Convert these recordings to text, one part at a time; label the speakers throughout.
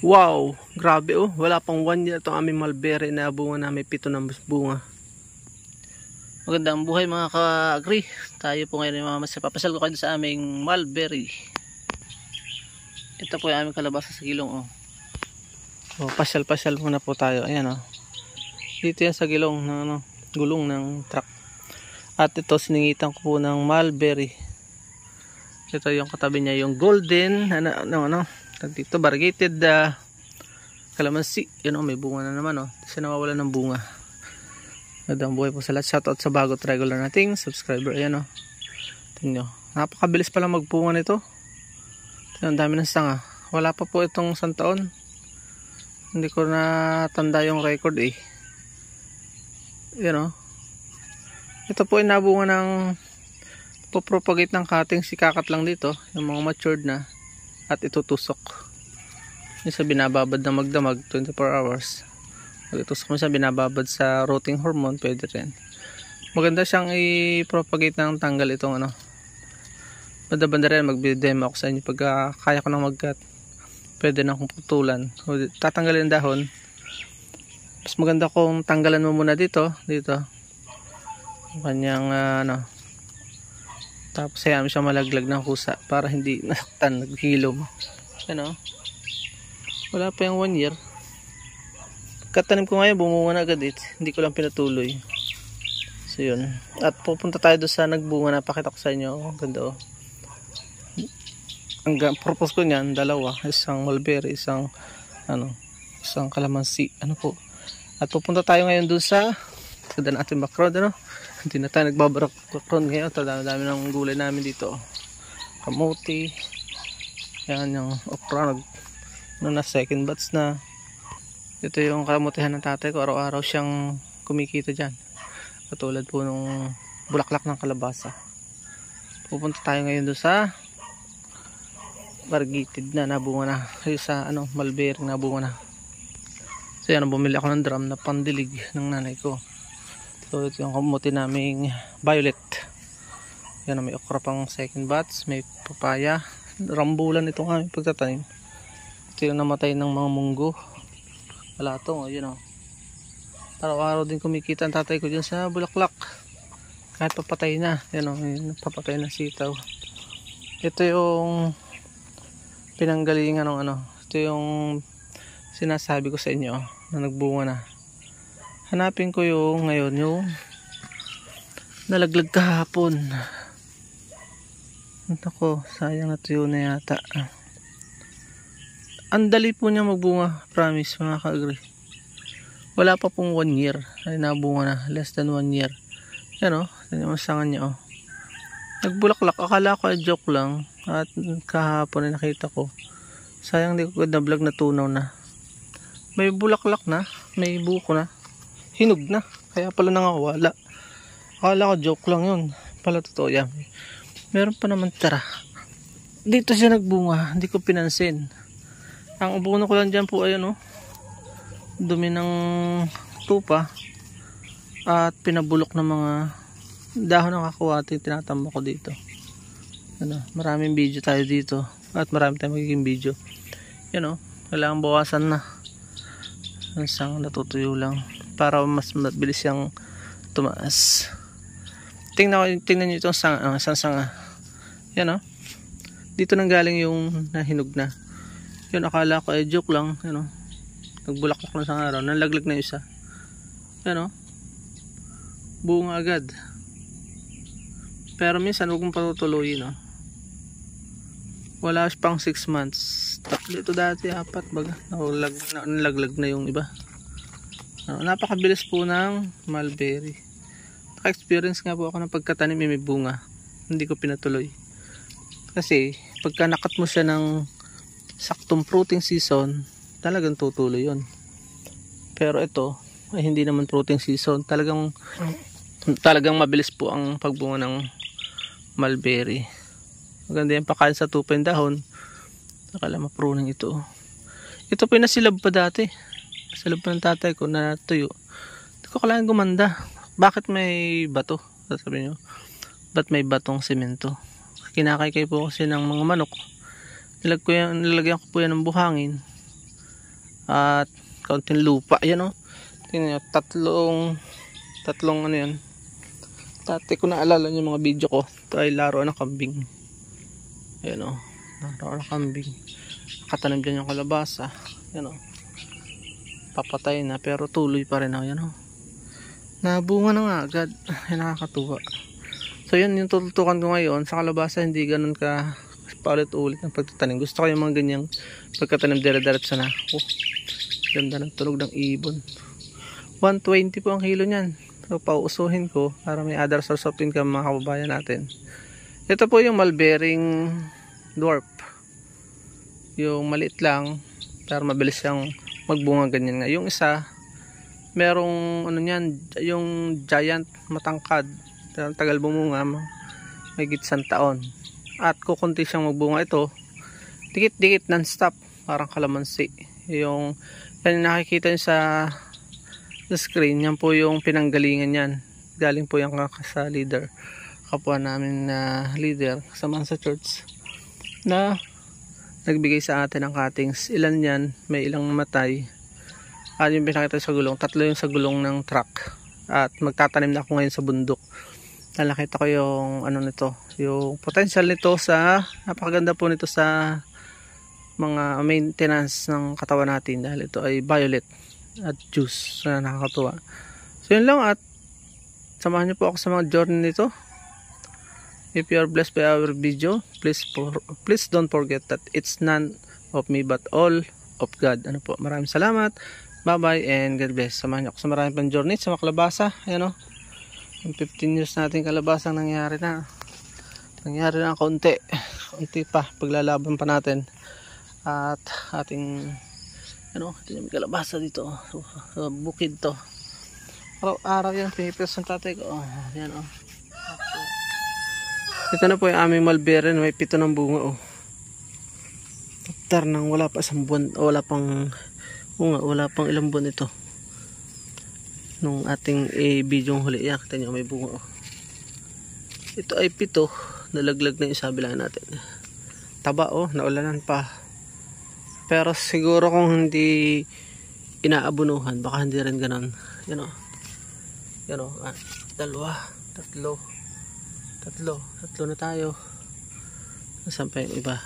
Speaker 1: Wow, grabe oh. Wala pang 1 year itong aming mulberry na bunga namin, 7 na bunga. Magandang buhay mga ka-agri. Tayo po ngayon mga papasal ko kayo sa aming mulberry. Ito po yung aming kalabasa sa gilong oh. So, pasyal-pasyal muna po tayo. Ayan oh. Dito yan sa gilong ng gulong ng truck. At ito siningitan ko po ng mulberry. Ito yung katabi niya, yung golden dito variegated calamansi. Yun oh, may bunga na naman oh. Kasi nawawala ng bunga. Magandang buhay po sa lahat. Shoutout sa bago at regular nating subscriber. Ayan oh. Tingnan nyo. Napakabilis pala magbunga nito. Ang dami ng sanga. Wala pa po itong 1 taon. Hindi ko na tanda yung record eh. Ayan oh. Ito po ay nabunga ng popropagate ng cutting. Sikakat lang dito. Yung mga matured na. At itutusok. Yung sa binababad na magdamag 24 hours. Pag itusok mo siya binababad sa rooting hormone, pwede rin. Maganda siyang i-propagate ng tanggal itong ano. Banda-banda rin, mag-demo ako sa inyo pag kaya ko nang mag-cut. Pwede na akong putulan. Tatanggalin dahon. Mas maganda kung tanggalan mo muna dito. Yung kanyang tapos hayaan mo siya malaglag ng kusa para hindi nasaktan, naghilom. Ano? Wala pa yung 1 year. Katanim ko ngayon, bumunga na agad hindi ko lang pinatuloy. So yun. At pupunta tayo doon sa nagbunga na pakita ko sa inyo. Ganda oh. Ang purpose ko niyan, 2. Isang mulberry, isang calamansi. Ano po. At pupunta tayo ngayon doon sa ganda natin background ano. Hindi na tayo nagbabackground ngayon. Dami ng gulay namin dito. Kamuti. Yan yung okra. Na second batch na. Ito yung kamutihan ng tatay ko. Araw-araw siyang kumikita dyan. Katulad po nung bulaklak ng kalabasa. Pupunta tayo ngayon doon sa variegated na nabunga na. Sa mulberry nabunga na. So yan, bumili ako ng drum na pandilig ng nanay ko. So ito yung kamuti naming violet. Yan, may okra pang second batch. May papaya. Rambulan itong aming pagtatanim. Ito yung namatay ng mga munggo. Wala ito. Yun o. Araw-araw din kumikita ang tatay ko dyan sa bulaklak. Kahit papatay na. Yan o. Papatay na sitaw. Ito yung pinanggalingan ng Ito yung sinasabi ko sa inyo na nagbunga na. Hanapin ko yung ngayon yung nalaglag kahapon. Ako, sayang na tuyo na yata. Ang dali po niya magbunga, promise mga ka-agri. Wala pa pong 1 year ay nabunga na, less than 1 year. Yan o, yan yung masangan niya o. Nagbulaklak, akala ko ay joke lang. At kahapon ay nakita ko. Sayang di ko na vlog na tunaw na. May bulaklak na, may buko na. Hinog na, kaya pala nangawala. Akala ko joke lang yun. Pala totoo yan. Meron pa naman tara. Dito siya nagbunga, hindi ko pinansin. Ang ubuno ko lang dyan po ay dumi ng tupa. At pinabulok ng mga dahon ng kakuwati. Tinatamba ko dito. Maraming video tayo dito. At marami tayong magiging video. Yan kailangan bawasan na. Isang natutuyo lang. Para mas mabilis yung tumaas. Tingnan nyo itong sanga. Yan dito nang galing yung nahinog na. Yun akala ko ay joke lang. Nagbulaklak na sa araw. Nalaglag na isa. Yan bunga agad. Pero minsan huwag mong patutuloyin wala pang 6 months. Tatlo ito dati, 4 baga. Nalaglag na yung iba. Napakabilis po ng mulberry. Naka-experience nga po ako ng pagkatanim may bunga. Hindi ko pinatuloy. Kasi pagka nakat mo siya ng saktong fruiting season, talagang tutuloy yun. Pero ito ay hindi naman fruiting season. Talagang mabilis po ang pagbunga ng mulberry. Maganda yung pakain sa tupa yung dahon. Akala mapruning ito. Ito po yung nasilab pa dati. Nasilab pa ng tatay ko na tuyo. Hindi ko kailangan gumanda. Bakit may bato? Sasabihin nyo, ba't may batong semento? Kinakaykay po kasi ng mga manok. Nilagyan ko po yan ng buhangin. at kaunting lupa. Yan o. Tingnan nyo, tatlong ano yan. Dati ko naalala yung mga video ko. Ito ay laro ng kambing. Ayan o. Laro ng kambing. Katanim dyan yung kalabasa. Yan o. Papatay na pero tuloy pa rin. Yan o. Nabunga na nga agad. Ay, nakakatuwa. So yan yung tututukan ko ngayon. Sa kalabasa hindi ganun ka paulit-ulit ng pagtatanim. Gusto ko yung mga ganyang pagkatanim dire-diretso na. Ganda ng tulog ng ibon. 120 po ang kilo nyan. So pauusuhin ko para may other source of income mga kababayan natin. Ito po yung mulberrying dwarf. Yung maliit lang pero mabilis siyang magbunga ganyan nga. Yung isa merong ano niyan, yung giant matangkad. Tagal bumunga, may gitsang taon. At kukunti siyang magbunga ito. Dikit-dikit non-stop, parang kalamansi. Yung yan nakikita niyo sa screen, yan po yung pinanggalingan yan. Galing po yung sa leader, kapwa namin na leader kasama sa church na nagbigay sa atin ng cuttings. Ilan yan, may ilang matay. At yung pinakita sa gulong, 3 yung sa gulong ng truck. At magtatanim na ako ngayon sa bundok. Nakita ko yung ano nito, yung potential nito sa napakaganda po nito sa mga maintenance ng katawan natin dahil ito ay violet at juice na nakakatuwa. So yun lang at samahan niyo po ako sa mga journey nito. If you are blessed by our video, please don't forget that it's none of me but all of God. Ano po, maraming salamat. Bye bye and God bless. Samahan niyo ako sa maraming pang journey sa mga kalabasa. Ayan o. Yung 15 years natin kalabasa nangyari na. Nangyari na kaunti. Kaunti pa. Paglalaban pa natin. At ating ano, ito yung kalabasa dito. Bukid to. Araw-araw yan. Pinipres ng tatay ko. Yan o. Ito na po yung aming mulberry. May 7 ng bunga o. After nang wala pa isang buwan. Wala pang ilang buwan ito. Nung ating video huli. Yan, kita nyo may bunga o. Ito ay 7. Nalaglag na yung sabilaan natin. Taba o. Naulanan pa. Pero siguro kung hindi inaabunuhan, baka hindi rin ganun. Yan o. Yan o. 2, 3 na tayo. Nasaan pa yung iba?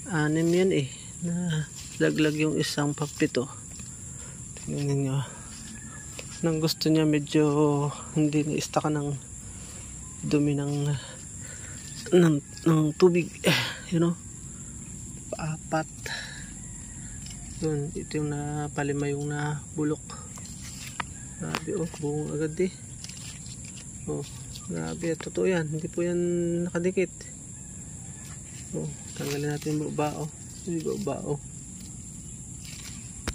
Speaker 1: 6 yan eh. Na laglag yung isang papito. Tingnan nyo. Nang gusto niya medyo hindi na-ista ka ng dumi ng tubig. You know? 4. Yun, ito yung napalima yung nabulok. Grabe oh, bunga agad eh. Oh, grabe, totoo yan. Hindi po yan nakadikit. Oh, tanggalin natin yung baba oh. Yung baba oh.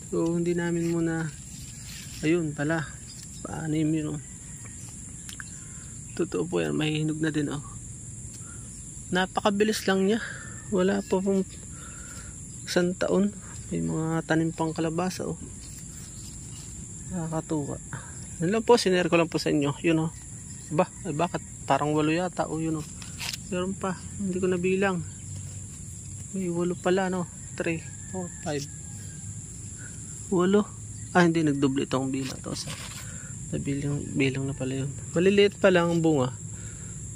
Speaker 1: So, hindi namin muna ayun pala. Paanim yun oh. Totoo po yan, mahihinog na din oh. Napakabilis lang niya. Wala pa pong 1 taon. May mga tanim pang kalabasa oh. Nakakatuwa. Yun lang po, sinare ko lang po sa inyo. Yun oh. Ba, ay bakit? Parang 8 yata oh, yun oh. Meron pa, hindi ko nabilang. May 8 pala no. 3, 4, 5 8. Hindi nagdoble itong bilang to sa bilang na pala yun. Maliliit pa lang ang bunga.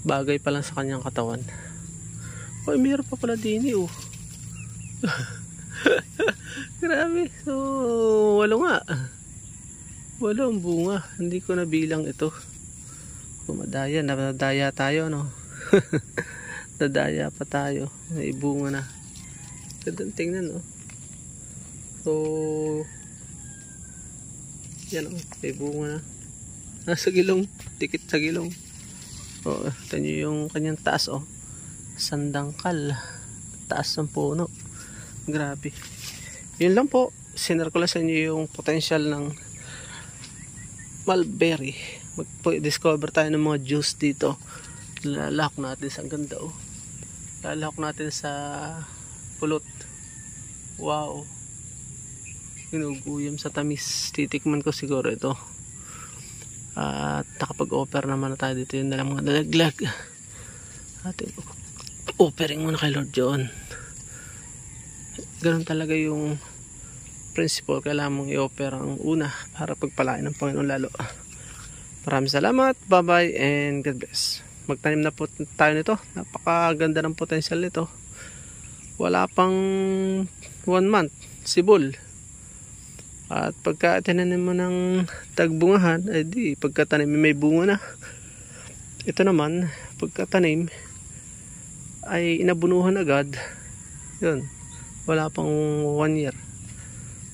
Speaker 1: Bagay pa lang sa kanyang katawan. Oy, meron pa pala din eh oh. Grabe. So 8 nga. 8 ang bunga. Hindi ko nabilang ito. Kumadaya. Nadaya tayo no. Nadaya pa tayo. May bunga na. Gandang tingnan no. So yan o. May bunga na. Nasa gilong. Dikit sa gilong. O. Ito nyo yung kanyang taas o. Sandangkal. Taas ng puno. Grabe. Yun lang po. Sinare ko lang sa inyo yung potential ng mulberry. Mag-discover tayo ng mga juice dito. Lalahok natin sa ganda oh. Lalahok natin sa pulot. Wow. Ginuguyam sa tamis. Titikman ko siguro ito. At nakapag-offer naman na tayo dito. Yun na lang mga nalaglag. Ating offering muna kay Lord John. Ganun talaga yung principle, kailangan mong i-offer ang una para pagpalain ng Panginoon lalo. Maraming salamat, bye bye and God bless. Magtanim na po tayo nito, napakaganda ng potential nito. Wala pang 1 month, sibol. At pagka tinanim mo ng tagbungahan, ay di, pagkatanim may bunga na. Ito naman, pagkatanim ay inabunuhan agad. Yun, wala pang 1 year.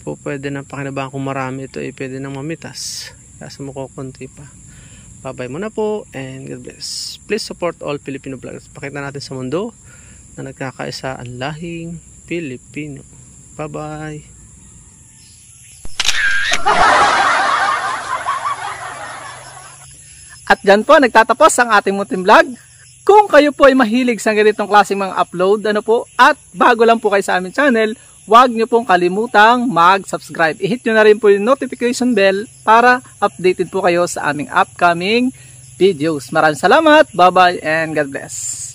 Speaker 1: Po pwede na pakinabangan kung marami ito ay pwede nang mamitas. Kasi mo kukunti pa. Bye-bye muna po and God bless. Please support all Filipino vloggers. Pakita natin sa mundo na nagkakaisa ang lahing Pilipino. Bye-bye.
Speaker 2: At dyan po nagtatapos ang ating munting vlog. Kung kayo po ay mahilig sa ganitong klaseng mga upload, at bago lang po kayo sa aming channel, huwag nyo pong kalimutang mag-subscribe. I-hit nyo na rin po yung notification bell para updated po kayo sa aming upcoming videos. Maraming salamat, bye-bye and God bless.